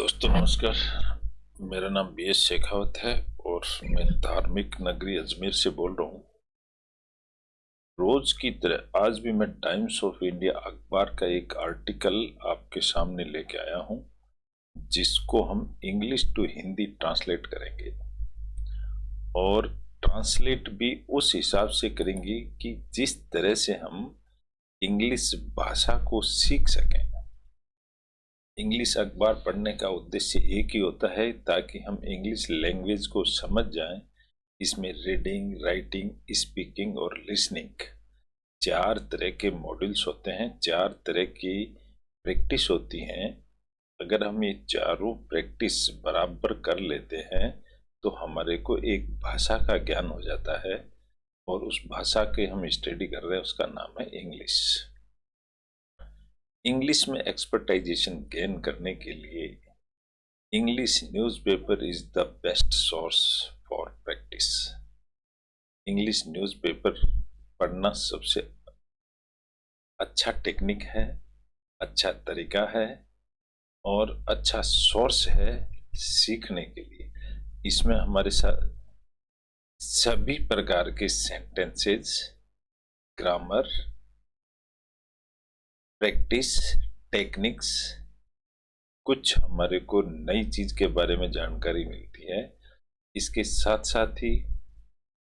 दोस्तों नमस्कार। मेरा नाम BS शेखावत है और मैं धार्मिक नगरी अजमेर से बोल रहा हूँ। रोज की तरह आज भी मैं टाइम्स ऑफ इंडिया अखबार का एक आर्टिकल आपके सामने लेके आया हूँ, जिसको हम इंग्लिश टू हिंदी ट्रांसलेट करेंगे और ट्रांसलेट भी उस हिसाब से करेंगे कि जिस तरह से हम इंग्लिश भाषा को सीख सकें। इंग्लिश अखबार पढ़ने का उद्देश्य एक ही होता है ताकि हम इंग्लिश लैंग्वेज को समझ जाएं। इसमें रीडिंग, राइटिंग, स्पीकिंग और लिसनिंग 4 तरह के मॉड्यूल्स होते हैं, 4 तरह की प्रैक्टिस होती हैं। अगर हम ये चारों प्रैक्टिस बराबर कर लेते हैं तो हमारे को एक भाषा का ज्ञान हो जाता है और उस भाषा के हम स्टडी कर रहे हैं, उसका नाम है इंग्लिश। इंग्लिश में एक्सपर्टाइजेशन गेन करने के लिए English newspaper is the best source for practice. English newspaper पढ़ना सबसे अच्छा टेक्निक है, अच्छा तरीका है और अच्छा सोर्स है सीखने के लिए। इसमें हमारे साथ सभी प्रकार के सेंटेंसेस, ग्रामर, प्रैक्टिस, टेक्निक्स, कुछ हमारे को नई चीज के बारे में जानकारी मिलती है। इसके साथ साथ ही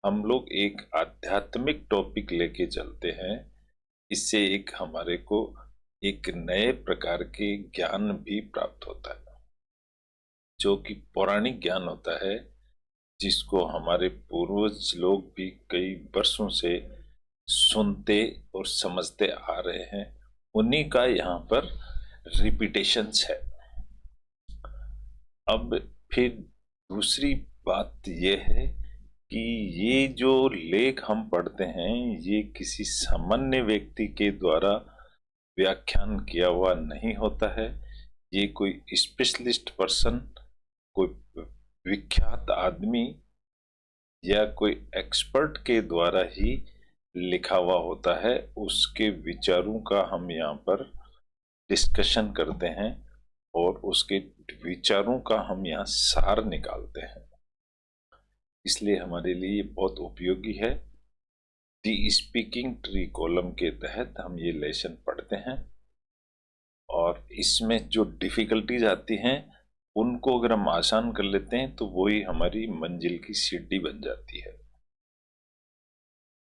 हम लोग एक आध्यात्मिक टॉपिक लेके चलते हैं। इससे एक हमारे को एक नए प्रकार के ज्ञान भी प्राप्त होता है, जो कि पौराणिक ज्ञान होता है, जिसको हमारे पूर्वज लोग भी कई वर्षों से सुनते और समझते आ रहे हैं। उन्हीं का यहाँ पर रिपीटेशंस है। अब फिर दूसरी बात यह है कि ये जो लेख हम पढ़ते हैं ये किसी सामान्य व्यक्ति के द्वारा व्याख्यान किया हुआ नहीं होता है। ये कोई स्पेशलिस्ट पर्सन, कोई विख्यात आदमी या कोई एक्सपर्ट के द्वारा ही लिखा हुआ होता है। उसके विचारों का हम यहाँ पर डिस्कशन करते हैं और उसके विचारों का हम यहाँ सार निकालते हैं। इसलिए हमारे लिए ये बहुत उपयोगी है। दी स्पीकिंग ट्री कॉलम के तहत हम ये लेसन पढ़ते हैं और इसमें जो डिफिकल्टीज आती हैं उनको अगर हम आसान कर लेते हैं तो वही हमारी मंजिल की सीढ़ी बन जाती है।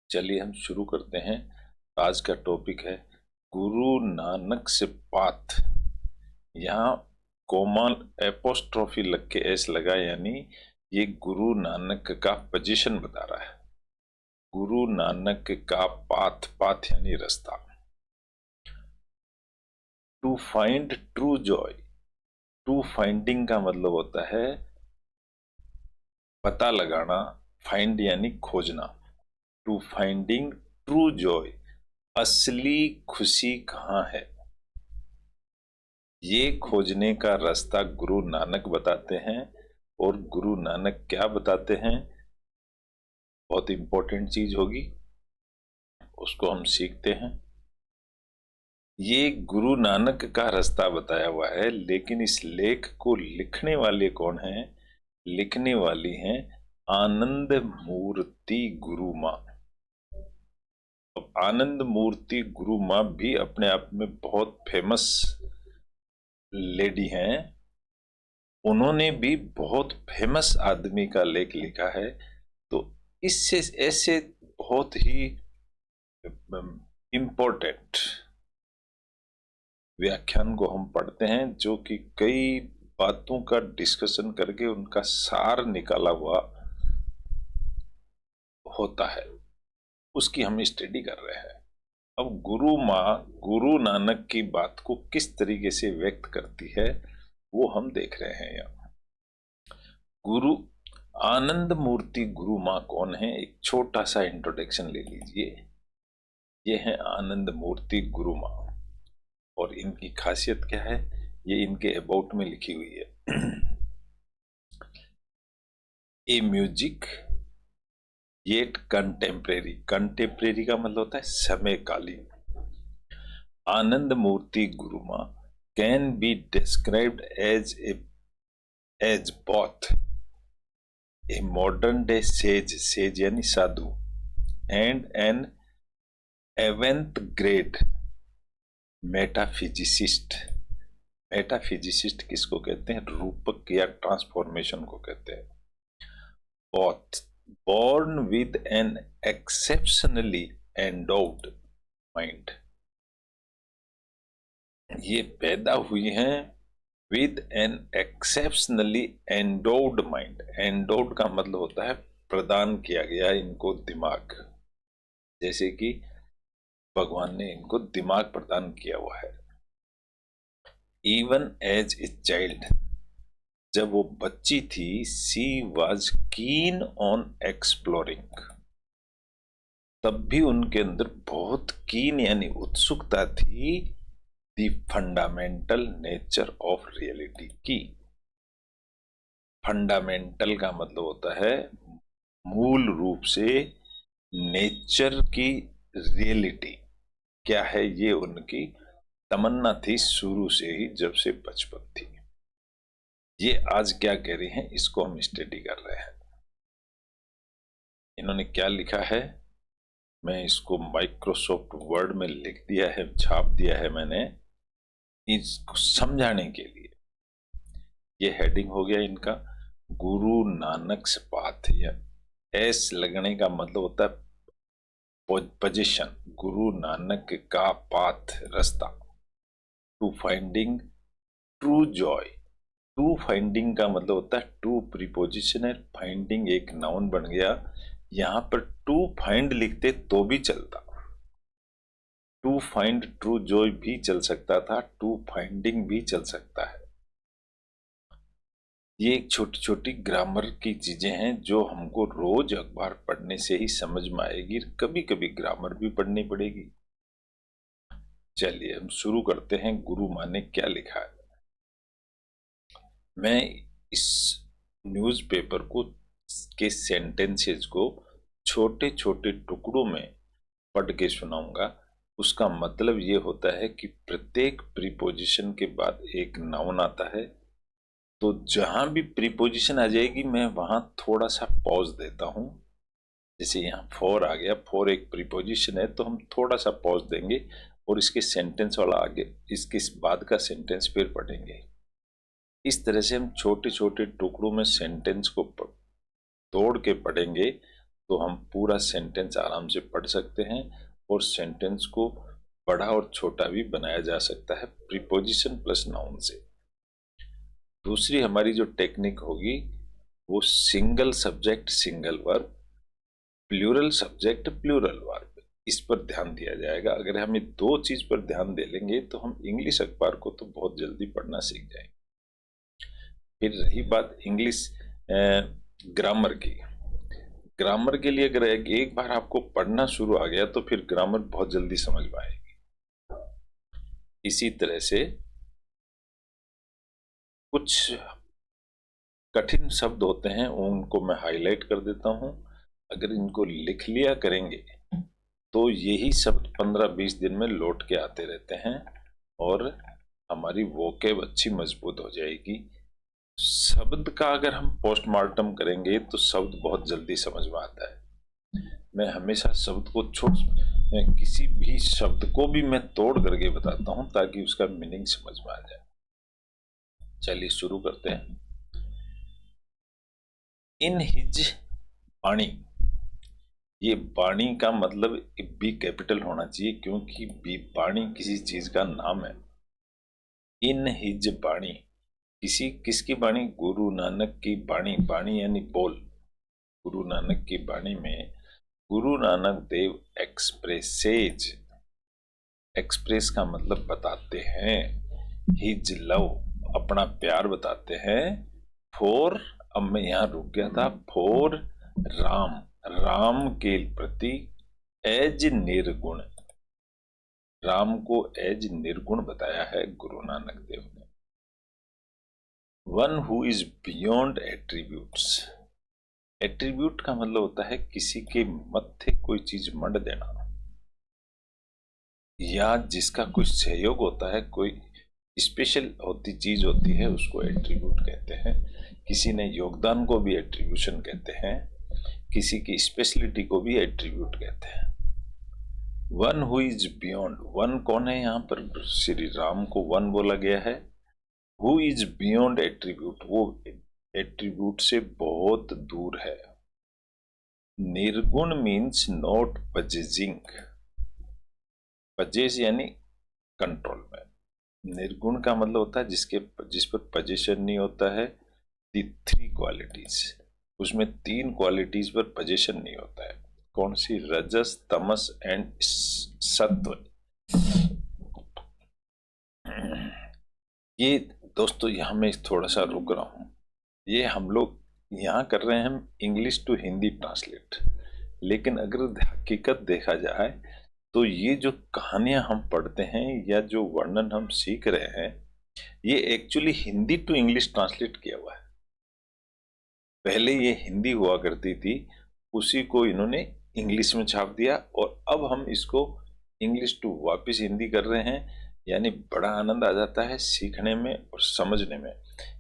चलिए हम शुरू करते हैं। आज का टॉपिक है गुरु नानक से पाथ। यहाँ कोमल एपोस्ट्रोफी लग के एस लगा, यानी ये गुरु नानक का पोजीशन बता रहा है। गुरु नानक का पाथ, पाथ यानी रास्ता। To find true joy, to finding का मतलब होता है पता लगाना, फाइंड यानी खोजना। टू फाइंडिंग ट्रू जॉय, असली खुशी कहाँ है, ये खोजने का रास्ता गुरु नानक बताते हैं। और गुरु नानक क्या बताते हैं, बहुत इंपॉर्टेंट चीज होगी, उसको हम सीखते हैं। ये गुरु नानक का रास्ता बताया हुआ है, लेकिन इस लेख को लिखने वाले कौन हैं? लिखने वाली हैं आनंद मूर्ति गुरु माँ। अब आनंद मूर्ति गुरु माँ भी अपने आप में बहुत फेमस लेडी हैं। उन्होंने भी बहुत फेमस आदमी का लेख लिखा है। तो इससे ऐसे बहुत ही इम्पोर्टेंट व्याख्यान को हम पढ़ते हैं, जो कि कई बातों का डिस्कशन करके उनका सार निकाला हुआ होता है, उसकी हम स्टडी कर रहे हैं। अब गुरु माँ गुरु नानक की बात को किस तरीके से व्यक्त करती है वो हम देख रहे हैं। यहाँ गुरु आनंद मूर्ति गुरु माँ कौन है, एक छोटा सा इंट्रोडक्शन ले लीजिए। ये है आनंद मूर्ति गुरु माँ और इनकी खासियत क्या है ये इनके अबाउट में लिखी हुई है। A music yet contemporary, contemporary का मतलब होता है समयकालीन। Anand Murthy Guru Maa can be described as a as both a modern day sage, sage यानी साधु, and an eleventh grade metaphysicist. Metaphysicist किसको कहते हैं? रूपक या ट्रांसफॉर्मेशन को कहते हैं। Both born with an exceptionally endowed mind, ये पैदा हुई हैं with an exceptionally endowed mind। endowed का मतलब होता है प्रदान किया गया इनको दिमाग, जैसे कि भगवान ने इनको दिमाग प्रदान किया हुआ है। even as a child, जब वो बच्ची थी, सी वॉज कीन ऑन एक्सप्लोरिंग, तब भी उनके अंदर बहुत कीन यानी उत्सुकता थी the fundamental nature of reality की। फंडामेंटल का मतलब होता है मूल रूप से, नेचर की रियलिटी क्या है, ये उनकी तमन्ना थी शुरू से ही, जब से बचपन थी। ये आज क्या कह रही हैं, इसको हम स्टडी कर रहे हैं। इन्होंने क्या लिखा है, मैं इसको माइक्रोसॉफ्ट वर्ड में लिख दिया है, छाप दिया है मैंने इसको समझाने के लिए। ये हेडिंग हो गया इनका, गुरु नानक पाथ। या एस लगने का मतलब होता है पोजीशन, गुरु नानक का पाथ, रास्ता। To finding true joy, to finding का मतलब होता है टू प्रीपोजिशन है, फाइंडिंग एक नाउन बन गया। यहां पर टू फाइंड लिखते तो भी चलता, टू फाइंड ट्रू जॉय भी चल सकता था, टू फाइंडिंग भी चल सकता है। ये एक छोटी छोटी ग्रामर की चीजें हैं जो हमको रोज अखबार पढ़ने से ही समझ में आएगी, कभी कभी ग्रामर भी पढ़नी पड़ेगी। चलिए हम शुरू करते हैं, गुरु माने क्या लिखा है। मैं इस न्यूज़पेपर को के सेंटेंसेस को छोटे छोटे टुकड़ों में पढ़ के सुनाऊंगा। उसका मतलब ये होता है कि प्रत्येक प्रीपोजिशन के बाद एक नाउन आता है, तो जहां भी प्रीपोजिशन आ जाएगी मैं वहां थोड़ा सा पॉज देता हूं। जैसे यहाँ फॉर आ गया, फॉर एक प्रीपोजिशन है तो हम थोड़ा सा पॉज देंगे और इसके सेंटेंस वाला आगे, इसके बाद का सेंटेंस फिर पढ़ेंगे। इस तरह से हम छोटे छोटे टुकड़ों में सेंटेंस को तोड़ के पढ़ेंगे तो हम पूरा सेंटेंस आराम से पढ़ सकते हैं, और सेंटेंस को बड़ा और छोटा भी बनाया जा सकता है प्रीपोजिशन प्लस नाउन से। दूसरी हमारी जो टेक्निक होगी वो single subject single verb, plural subject plural verb, इस पर ध्यान दिया जाएगा। अगर हम ये दो चीज पर ध्यान दे लेंगे तो हम इंग्लिश अखबार को तो बहुत जल्दी पढ़ना सीख जाएंगे। फिर रही बात इंग्लिश ग्रामर की, ग्रामर के लिए अगर एक बार आपको पढ़ना शुरू आ गया तो फिर ग्रामर बहुत जल्दी समझ में आएगी। इसी तरह से कुछ कठिन शब्द होते हैं उनको मैं हाईलाइट कर देता हूं, अगर इनको लिख लिया करेंगे तो यही शब्द 15-20 दिन में लौट के आते रहते हैं और हमारी वोकेब अच्छी मजबूत हो जाएगी। शब्द का अगर हम पोस्टमार्टम करेंगे तो शब्द बहुत जल्दी समझ में आता है। मैं हमेशा शब्द को किसी भी शब्द को भी मैं तोड़ करके बताता हूं ताकि उसका मीनिंग समझ में आ जाए। चलिए शुरू करते हैं। इन हिज वाणी, ये वाणी का मतलब बी कैपिटल होना चाहिए क्योंकि बी वाणी किसी चीज का नाम है। इन हिज वाणी, किसकी वाणी? गुरु नानक की वाणी, वाणी यानी बोल। गुरु नानक की वाणी में गुरु नानक देव एक्सप्रेसेज, एक्सप्रेस का मतलब बताते हैं, हिज लव अपना प्यार बताते हैं, फॉर, अब मैं यहां रुक गया था, फॉर राम, राम के प्रति, एज निर्गुण, राम को एज निर्गुण बताया है गुरु नानक देव ने। One who is beyond attributes, attribute का मतलब होता है किसी के मत्थे कोई चीज मंड देना, या जिसका कुछ सहयोग होता है, कोई स्पेशल होती चीज होती है उसको एट्रीब्यूट कहते हैं। किसी ने योगदान को भी एट्रीब्यूशन कहते हैं, किसी की स्पेशलिटी को भी एट्रीब्यूट कहते हैं। One who is beyond, one कौन है? यहाँ पर श्री राम को वन बोला गया है। हु इज बियॉन्ड एट्रीब्यूट, वो एट्रीब्यूट से बहुत दूर है। निर्गुण मीन्स नॉट पजेजिंग, पजेज यानी कंट्रोल में। निर्गुण का मतलब होता है जिस पर पजेशन नहीं होता है। दी थ्री क्वालिटीज, उसमें तीन क्वालिटीज पर पजेशन नहीं होता है। कौन सी? रजस, तमस एंड सत्व। ये दोस्तों यहाँ मैं थोड़ा सा रुक रहा हूँ। ये हम लोग यहाँ कर रहे हैं हम इंग्लिश टू हिंदी ट्रांसलेट, लेकिन अगर हकीकत देखा जाए तो ये जो कहानियां हम पढ़ते हैं या जो वर्णन हम सीख रहे हैं, ये actually Hindi to English translate किया हुआ है। पहले ये हिंदी हुआ करती थी, उसी को इन्होंने इंग्लिश में छाप दिया और अब हम इसको इंग्लिश टू वापस हिंदी कर रहे हैं। यानी बड़ा आनंद आ जाता है सीखने में और समझने में।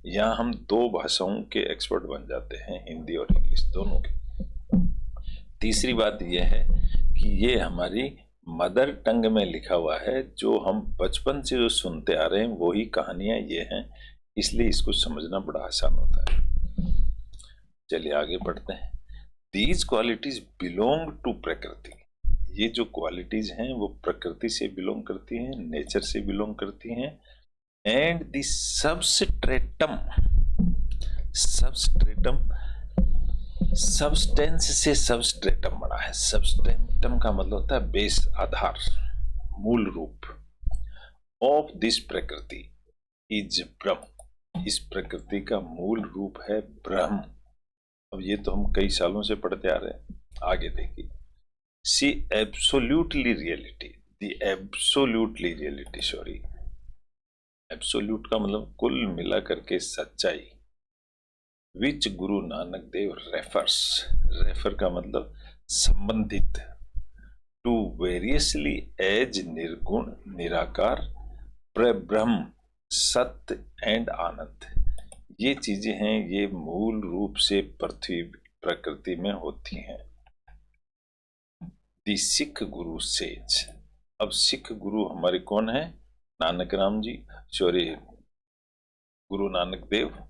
यहाँ हम दो भाषाओं के एक्सपर्ट बन जाते हैं, हिंदी और इंग्लिश दोनों के। तीसरी बात यह है कि ये हमारी मदर टंग में लिखा हुआ है, जो हम बचपन से जो सुनते आ रहे हैं वही कहानियां ये हैं, इसलिए इसको समझना बड़ा आसान होता है। चलिए आगे बढ़ते हैं। दीज क्वालिटीज बिलोंग टू प्रकृति, ये जो क्वालिटीज हैं वो प्रकृति से बिलोंग करती हैं, नेचर से बिलोंग करती हैं। And the substratum, substratum substance से सबस्ट्रेटम बना है। सबस्ट्रेटम का मतलब होता है बेस, आधार, मूल रूप। ऑफ दिस प्रकृति इज ब्रह्म, इस प्रकृति का मूल रूप है ब्रह्म। अब ये तो हम कई सालों से पढ़ते आ रहे हैं। आगे देखिए, सी एब्सोल्यूटली रियलिटी, दी एब्सोल्यूटली रियलिटी, सॉरी, एब्सोल्यूट का मतलब कुल मिला करके सच्चाई। विच गुरु नानक देव रेफर्स, रेफर का मतलब संबंधित, टू वेरियसली एज निर्गुण, निराकार, प्रब्रह्म, सत्य एंड आनंद। ये चीजें हैं, ये मूल रूप से पृथ्वी प्रकृति में होती हैं। दी सिख गुरु सेज, अब सिख गुरु हमारे कौन है? नानक राम जी, सॉरी, गुरु नानक देव।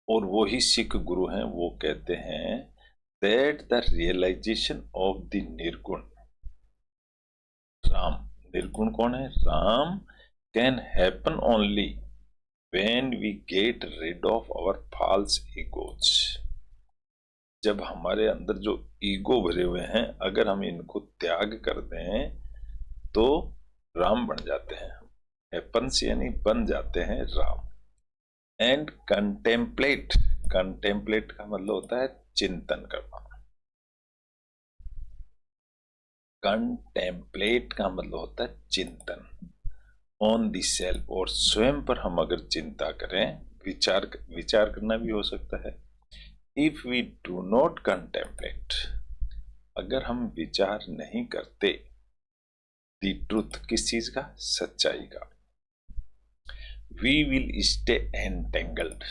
और वो ही सिख गुरु हैं, वो कहते हैं that the realisation of the nirgun Ram, निर्गुण कौन है? Ram, can happen only when we get rid of our false egos. जब हमारे अंदर जो ईगो भरे हुए हैं, अगर हम इनको त्याग कर दें तो राम बन जाते हैं। हैपन्स यानी बन जाते हैं राम। एंड कंटेम्पलेट, कंटेम्पलेट का मतलब होता है चिंतन करना। कंटेम्पलेट का मतलब होता है चिंतन। ऑन द सेल्फ, और स्वयं पर हम अगर चिंता करें, विचार करना भी हो सकता है। If we do not contemplate, अगर हम विचार नहीं करते, द ट्रुथ, किस चीज का? सच्चाई का, वी विल स्टे एंटेंगल्ड,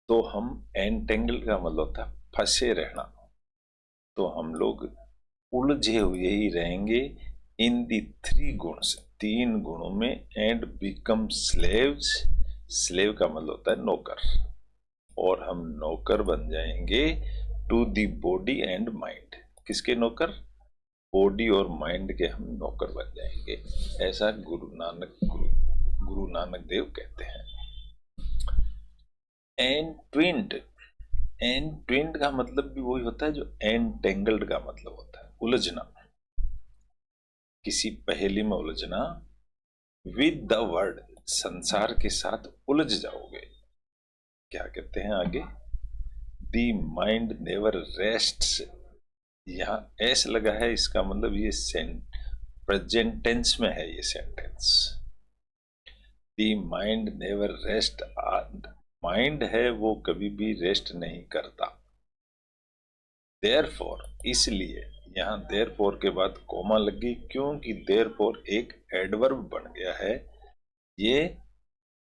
तो हम, एंटेंगल्ड का मतलब होता है फंसे रहना, तो हम लोग उलझे हुए ही रहेंगे इन दी थ्री गुण्स, तीन गुणों में। एंड बिकम स्लेव्स, स्लेव का मतलब होता है नौकर, और हम नौकर बन जाएंगे to the body and mind. किसके नौकर? बॉडी और माइंड के हम नौकर बन जाएंगे, ऐसा गुरु नानक देव कहते हैं। एंट्विन्ड, एंट्विन्ड का मतलब भी वही होता है जो एंटेंगल्ड का मतलब होता है, उलझना, किसी पहेली में उलझना। विद द वर्ड, संसार के साथ उलझ जाओगे। क्या कहते हैं आगे? दी माइंड नेवर रेस्ट्स, यहां एस लगा है, इसका मतलब ये प्रेजेंट टेंस में है ये sentence. The mind never rest, mind है वो कभी भी रेस्ट नहीं करता। देयरफॉर, इसलिए, यहां देयरफॉर के बाद कोमा लग गई, क्योंकि देयरफॉर एक एडवर्ब बन गया है ये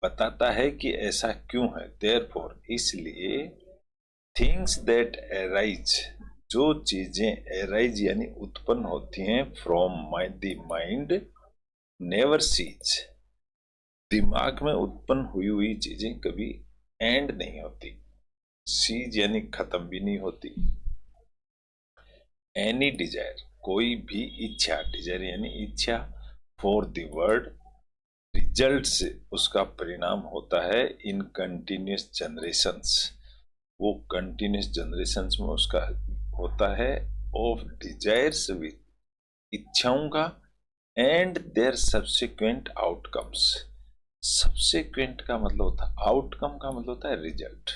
बताता है कि ऐसा क्यों है। देयरफॉर, इसलिए थिंग्स दैट अराइज, जो चीजें अराइज यानी उत्पन्न होती हैं from the mind never cease, दिमाग में उत्पन्न हुई चीजें कभी एंड नहीं होती, सीज यानी खत्म भी नहीं होती। एनी डिजायर, कोई भी इच्छा, डिजायर यानी इच्छा, फॉर द वर्ड, रिजल्ट से उसका परिणाम होता है इन कंटिन्यूस जनरेशंस, वो कंटिन्यूस जनरेशंस में उसका होता है ऑफ डिजायर्स विथ, इच्छाओं का, and their subsequent outcomes, subsequent का मतलब होता है आउटकम, का मतलब होता है रिजल्ट,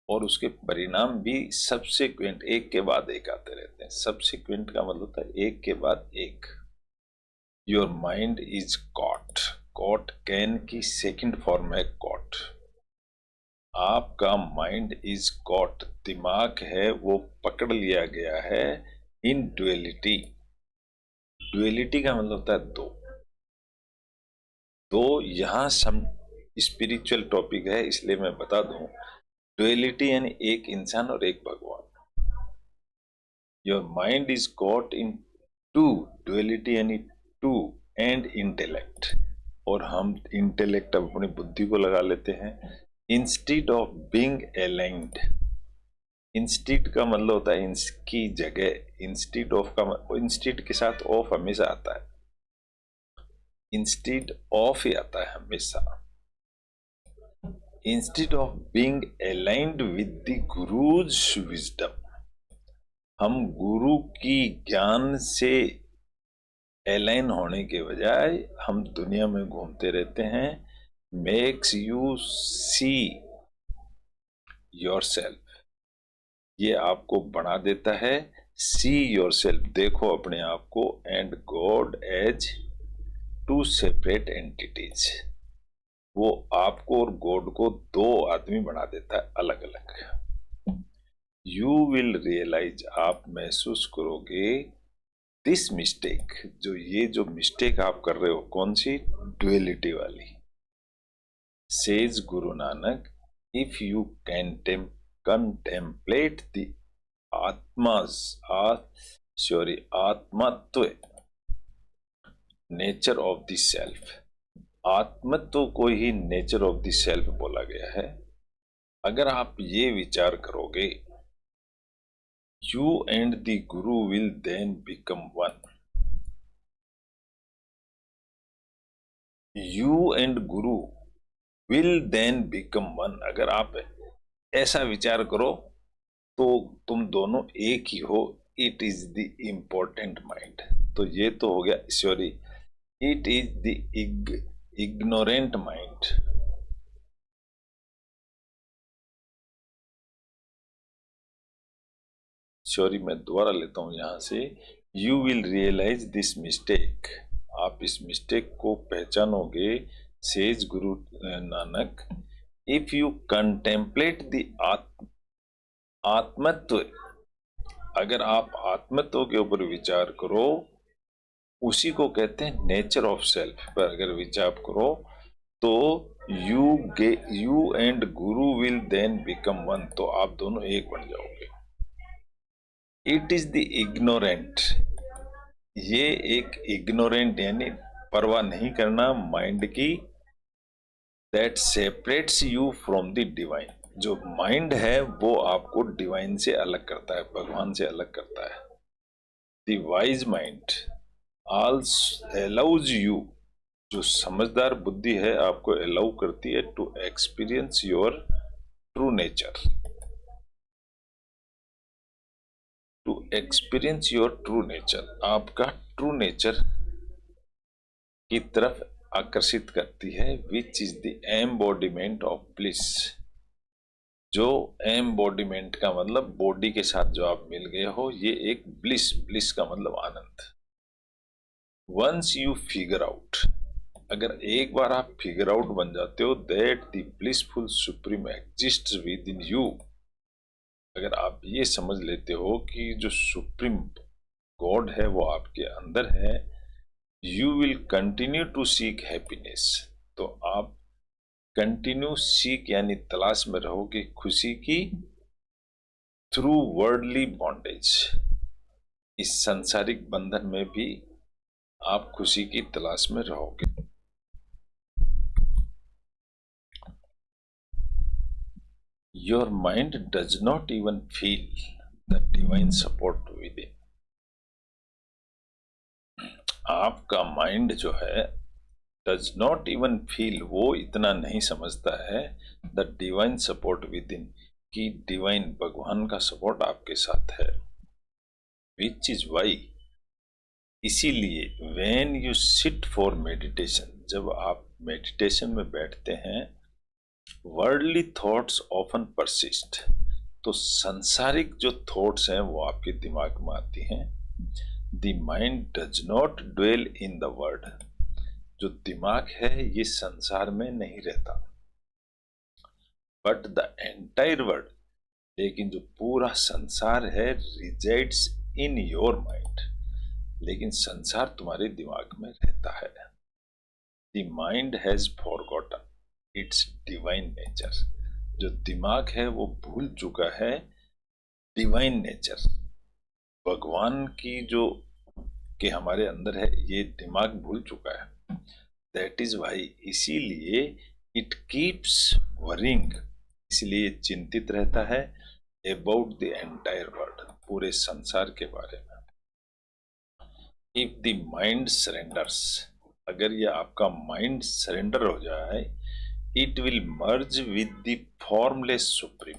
और उसके परिणाम भी सब्सिक्वेंट, एक के बाद एक आते रहते हैं। सब्सिक्वेंट का मतलब होता है एक के बाद एक। Your mind is caught, caught कैन की सेकंड फॉर्म है कॉट। आपका माइंड इज कॉट, दिमाग है वो पकड़ लिया गया है इन ड्युअलिटी। ड्युअलिटी का मतलब होता है दो। तो यहां सम स्पिरिचुअल टॉपिक है, इसलिए मैं बता दूं, ड्युअलिटी यानी एक इंसान और एक भगवान। Your mind is caught in two, duality यानी टू, एंड इंटेलेक्ट, और हम इंटेलेक्ट अपनी बुद्धि को लगा लेते हैं instead of being aligned. Instead का मतलब होता है इसकी जगह, इंस्टीड ऑफ का, इंस्टीड के साथ ऑफ हमेशा आता है, इंस्टीड ऑफ ही आता है हमेशा। Instead of being aligned with the guru's wisdom, हम गुरु की ज्ञान से अलाइन होने के बजाय हम दुनिया में घूमते रहते हैं। Makes you see your self, ये आपको बना देता है सी योर सेल्फ, देखो अपने आप को, and God as two separate entities, वो आपको और गॉड को दो आदमी बना देता है अलग अलग। यू विल रियलाइज, आप महसूस करोगे, दिस मिस्टेक, जो ये जो मिस्टेक आप कर रहे हो, कौन सी, ड्युअलिटी वाली। Says Guru Nanak, if you can contemplate the atmas sorry atmatva, nature of the self, आत्मत्व को ही नेचर ऑफ द सेल्फ बोला गया है। अगर आप ये विचार करोगे, you and the guru will then become one, you and guru will then become one, अगर आप ऐसा विचार करो तो तुम दोनों एक ही हो। It is the important mind, तो ये तो हो गया, sorry, it is the ignorant mind. Sorry, मैं दोबारा लेता हूं यहां से। You will realise this mistake, आप इस मिस्टेक को पहचानोगे, says Guru Nanak, if you contemplate the atmatva, अगर आप आत्मत्व के ऊपर विचार करो, उसी को कहते हैं नेचर ऑफ सेल्फ पर अगर विचार करो, तो you and guru will then become one, तो आप दोनों एक बन जाओगे। इट इज द इग्नोरेंट, ये एक इग्नोरेंट यानी परवाह नहीं करना माइंड की, that separates you from the divine, जो माइंड है वो आपको डिवाइन से अलग करता है, भगवान से अलग करता है। The wise mind also allows you, जो समझदार बुद्धि है आपको अलाउ करती है to experience your true nature, to experience your true nature, आपका ट्रू नेचर की तरफ आकर्षित करती है, which is the embodiment of bliss, जो एम्बॉडीमेंट का मतलब बॉडी के साथ जो आप मिल गए हो, ये एक ब्लिस, ब्लिस का मतलब आनंद। वंस यू फिगर आउट, अगर एक बार आप फिगर आउट बन जाते हो, that the blissful supreme exist with in you, अगर आप ये समझ लेते हो कि जो सुप्रीम गॉड है वो आपके अंदर है, you will continue to seek happiness. तो आप कंटिन्यू सीक यानी तलाश में रहोगे खुशी की, थ्रू वर्ल्डली बॉन्डेज। इस सांसारिक बंधन में भी आप खुशी की तलाश में रहोगे। Your mind does not even feel the divine support with in. आपका माइंड जो है डज नॉट इवन फील, वो इतना नहीं समझता है the divine support with in, कि डिवाइन भगवान का सपोर्ट आपके साथ है। विच इज वाई, इसीलिए when you sit for meditation, जब आप मेडिटेशन में बैठते हैं, वर्ल्डली थॉट्स ऑफन परसिस्ट, तो सांसारिक जो थॉट्स हैं वो आपके दिमाग में आती हैं। The mind does not dwell in the world, जो दिमाग है ये संसार में नहीं रहता, बट द एंटायर वर्ल्ड, लेकिन जो पूरा संसार है, रिजाइड्स इन योर माइंड, लेकिन संसार तुम्हारे दिमाग में रहता है। The mind has forgotten it's divine nature, जो दिमाग है वो भूल चुका है डिवाइन नेचर, भगवान की जो कि हमारे अंदर है, ये दिमाग भूल चुका है। दैट इज वाई, इसीलिए इट कीप्स वरिंग, इसलिए चिंतित रहता है अबाउट द एंटायर वर्ल्ड, पूरे संसार के बारे में। इफ द माइंड सरेंडर्स, अगर ये आपका माइंड सरेंडर हो जाए, it will merge with the formless supreme,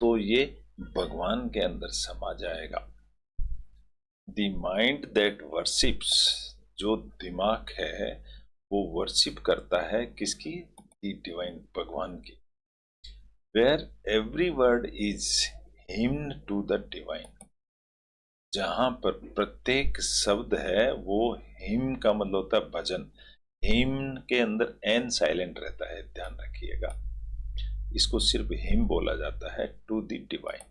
तो ये भगवान के अंदर समा जाएगा। द माइंड दैट वर्शिप्स, जो दिमाग है वो वर्शिप करता है किसकी? द डिवाइन, भगवान की। Where every word is hymn to the divine, जहां पर प्रत्येक शब्द है वो हिम का मतलब होता है भजन, हिम के अंदर एन साइलेंट रहता है, ध्यान रखिएगा, इसको सिर्फ हिम बोला जाता है, to the divine.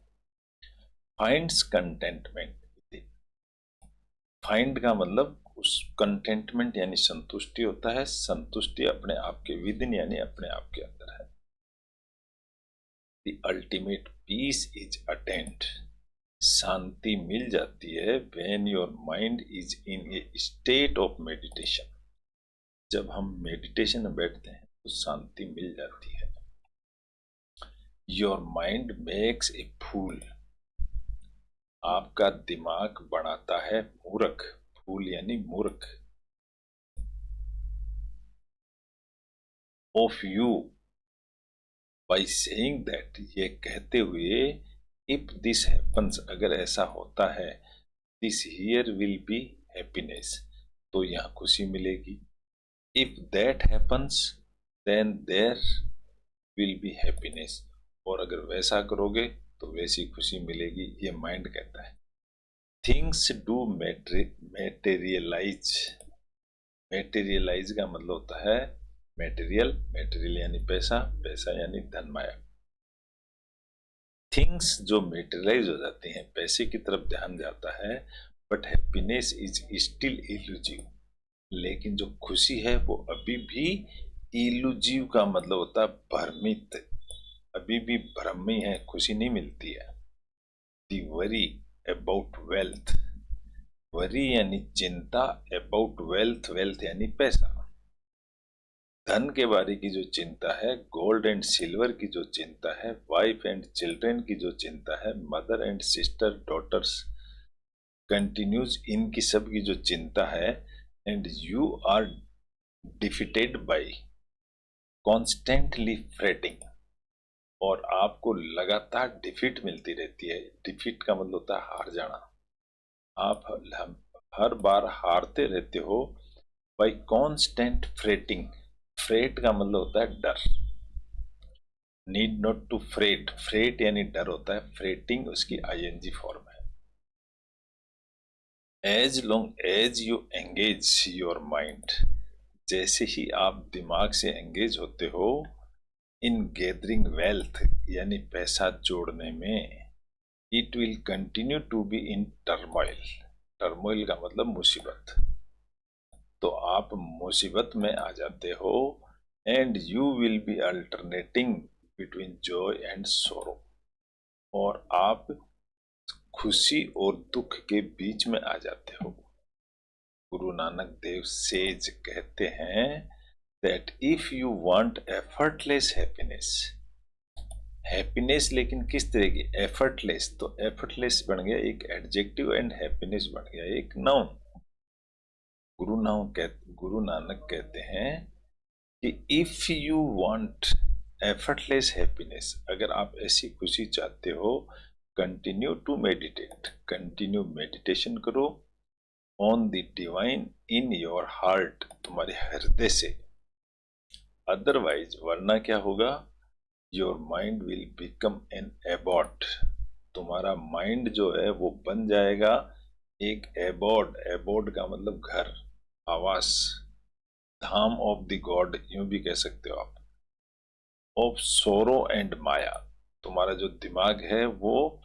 Finds contentment, find का मतलब उस कंटेंटमेंट यानी संतुष्टि होता है, संतुष्टि अपने आप के विद इन यानी अपने आप के अंदर है। The ultimate peace is attained, शांति मिल जाती है when your mind is in a state of meditation, जब हम मेडिटेशन में बैठते हैं तो शांति मिल जाती है। योर माइंड मेक्स ए फूल, आपका दिमाग बनाता है मूर्ख, फूल यानी मूर्ख, of you, by saying that, ये कहते हुए, इफ दिस हैपन्स, अगर ऐसा होता है, this here will be happiness, तो यहाँ खुशी मिलेगी। If that happens then there will be happiness, और अगर वैसा करोगे तो वैसी खुशी मिलेगी, ये माइंड कहता है। थिंग्स डू मेटेरियलाइज, मेटेरियलाइज का मतलब होता है मेटेरियल, मेटेरियल यानी पैसा, पैसा यानी धन माया। थिंग्स जो मेटेरियलाइज हो जाती हैं, पैसे की तरफ ध्यान जाता है, but happiness is still elusive, लेकिन जो खुशी है वो अभी भी इल्यूजिव का मतलब होता है भ्रमित, अभी भी भ्रम में है, खुशी नहीं मिलती है। दी वरी अबाउट वेल्थ, वरी यानी चिंता, अबाउट वेल्थ, वेल्थ यानी पैसा, धन के बारे की जो चिंता है, गोल्ड एंड सिल्वर की जो चिंता है, वाइफ एंड चिल्ड्रन की जो चिंता है, mother and sister daughters continues, इनकी सब की जो चिंता है, and you are defeated by constantly fretting, और आपको लगातार डिफीट मिलती रहती है। डिफीट का मतलब होता है हार जाना, आप हर बार हारते रहते हो। बाई कॉन्स्टेंट फ्रेटिंग, फ्रेट का मतलब होता है डर, need not to fret, fret यानी डर होता है, फ्रेटिंग उसकी आईएनजी फॉर्म है। As long as you engage your mind, जैसे ही आप दिमाग से एंगेज होते हो इन गैदरिंग वेल्थ यानी पैसा जोड़ने में, it will continue to be in turmoil, turmoil का मतलब मुसीबत, तो आप मुसीबत में आ जाते हो, and you will be alternating between Joy and सोरो, और आप खुशी और दुख के बीच में आ जाते हो। गुरु नानक देव सेज कहते हैं that if you want effortless happiness, happiness लेकिन किस तरह की, एफर्टलेस, तो एफर्टलेस बन गया एक एडजेक्टिव एंड हैप्पीनेस बन गया एक नाउन। गुरु नानक कहते हैं कि if you want effortless happiness, अगर आप ऐसी खुशी चाहते हो, continue to meditate, continue meditation करो on the divine in your heart, तुम्हारे हृदय से। अदरवाइज, वरना क्या होगा, your mind will become an abbot, तुम्हारा माइंड जो है वो बन जाएगा एक एबॉड। एबॉड का मतलब घर, आवास, धाम ऑफ द गॉड, यूं भी कह सकते हो आप। ऑफ सोरो एंड माया, तुम्हारा जो दिमाग है वो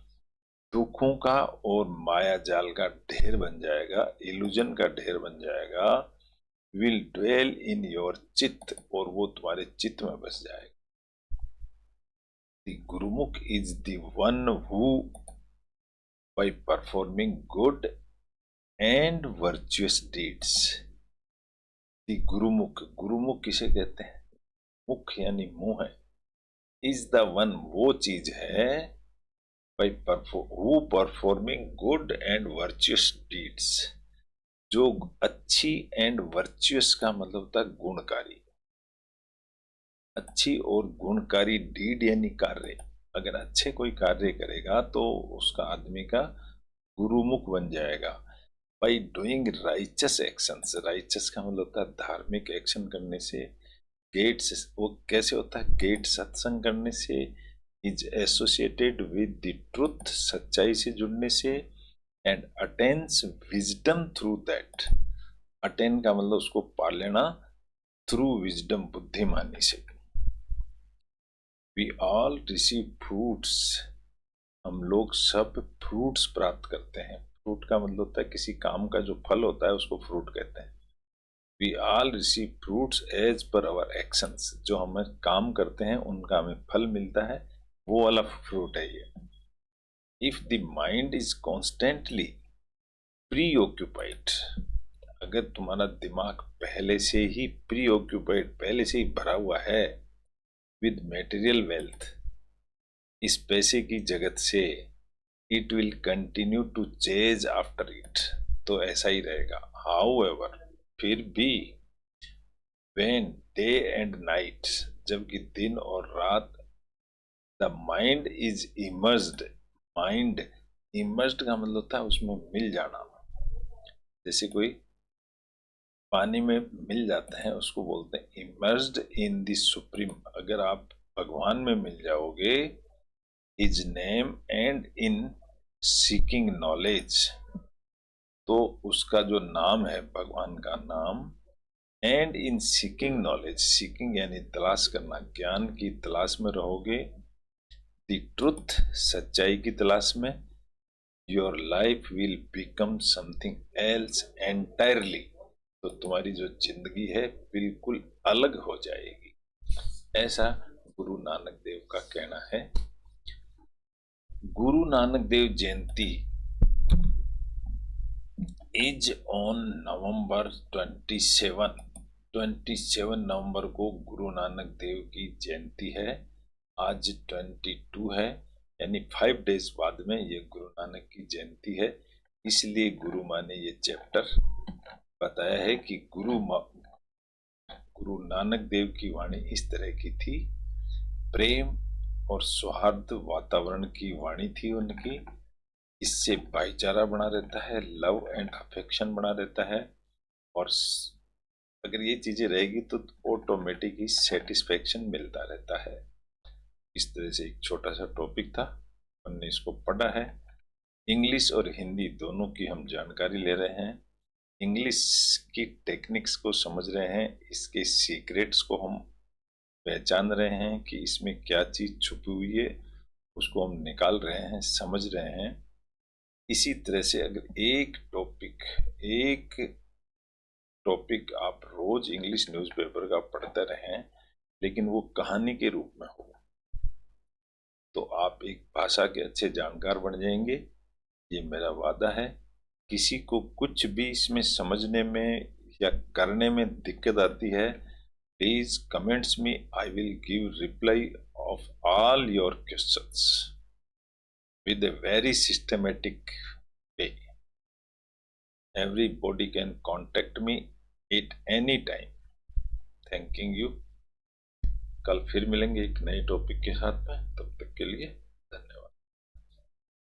दुखों का और माया जाल का ढेर बन जाएगा, इल्यूजन का ढेर बन जाएगा। विल ड्वेल इन योर चित्त, और वो तुम्हारे चित्त में बस जाएगा। The Gurumukh is the one who, by performing good and virtuous deeds, the Gurumukh, गुरुमुख किसे कहते हैं, मुख यानी मुंह है, is the one, वो चीज है, by who performing good and virtuous deeds, जो अच्छी एंड वर्चुअस का मतलब होता है गुणकारी, अच्छी और गुणकारी डीड यानी कार्य। अगर अच्छे कोई कार्य करेगा तो उसका आदमी का गुरुमुख बन जाएगा। By doing righteous actions, righteous का मतलब होता है धार्मिक एक्शन करने से। गेट्स, वो कैसे होता है, गेट सत्संग करने से, is associated with the truth, सच्चाई से जुड़ने से, and attains wisdom through that, attain का मतलब उसको पा लेना, थ्रू विजडम, बुद्धिमानी से। वी ऑल रिसीव फ्रूट्स, हम लोग सब फ्रूट्स प्राप्त करते हैं। फ्रूट का मतलब होता है किसी काम का जो फल होता है उसको फ्रूट कहते हैं। We all receive fruits as per our actions, जो हमें काम करते हैं उनका हमें फल मिलता है, वो वाला फ्रूट है ये। If the mind is constantly pre occupied, अगर तुम्हारा दिमाग पहले से ही प्री ऑक्यूपाइड, पहले से ही भरा हुआ है विद मेटेरियल वेल्थ, इस पैसे की जगत से, it will continue to chase after it, तो ऐसा ही रहेगा। हाउ एवर, फिर भी, वेन डे एंड नाइट, जबकि दिन और रात, the mind is immersed, mind, immersed का मतलब होता है उसमें मिल जाना, जैसे कोई पानी में मिल जाता है उसको बोलते हैं इमर्स्ड इन द सुप्रीम। अगर आप भगवान में मिल जाओगे, his name and in seeking knowledge, तो उसका जो नाम है भगवान का नाम, and in seeking knowledge, seeking यानी तलाश करना, ज्ञान की तलाश में रहोगे, द ट्रुथ, सच्चाई की तलाश में, your life will become something else entirely, तो तुम्हारी जो जिंदगी है बिल्कुल अलग हो जाएगी, ऐसा गुरु नानक देव का कहना है। गुरु नानक देव जयंती इज ऑन नवंबर 27 नवंबर को गुरु नानक देव की जयंती है। आज 22 है, यानी 5 डेज बाद में ये गुरु नानक की जयंती है। इसलिए गुरु माँ ने ये चैप्टर बताया है कि गुरु नानक देव की वाणी इस तरह की थी, प्रेम और सौहार्द वातावरण की वाणी थी उनकी। इससे भाईचारा बना रहता है, लव एंड अफेक्शन बना रहता है, और अगर ये चीजें रहेगी तो ऑटोमेटिक ही सेटिस्फेक्शन मिलता रहता है। इस तरह से एक छोटा सा टॉपिक था, हमने इसको पढ़ा है। इंग्लिश और हिंदी दोनों की हम जानकारी ले रहे हैं, इंग्लिश की टेक्निक्स को समझ रहे हैं, इसके सीक्रेट्स को हम पहचान रहे हैं कि इसमें क्या चीज छुपी हुई है, उसको हम निकाल रहे हैं, समझ रहे हैं। इसी तरह से अगर एक टॉपिक, एक टॉपिक आप रोज इंग्लिश न्यूज़पेपर का पढ़ते रहें, लेकिन वो कहानी के रूप में हो, तो आप एक भाषा के अच्छे जानकार बन जाएंगे। ये मेरा वादा है। किसी को कुछ भी इसमें समझने में या करने में दिक्कत आती है, प्लीज कमेंट्स में, I will give reply off all your questions with a very systematic way. Everybody can contact me at any time. Thanking you. कल फिर मिलेंगे एक नए टॉपिक के साथ में, तब तक के लिए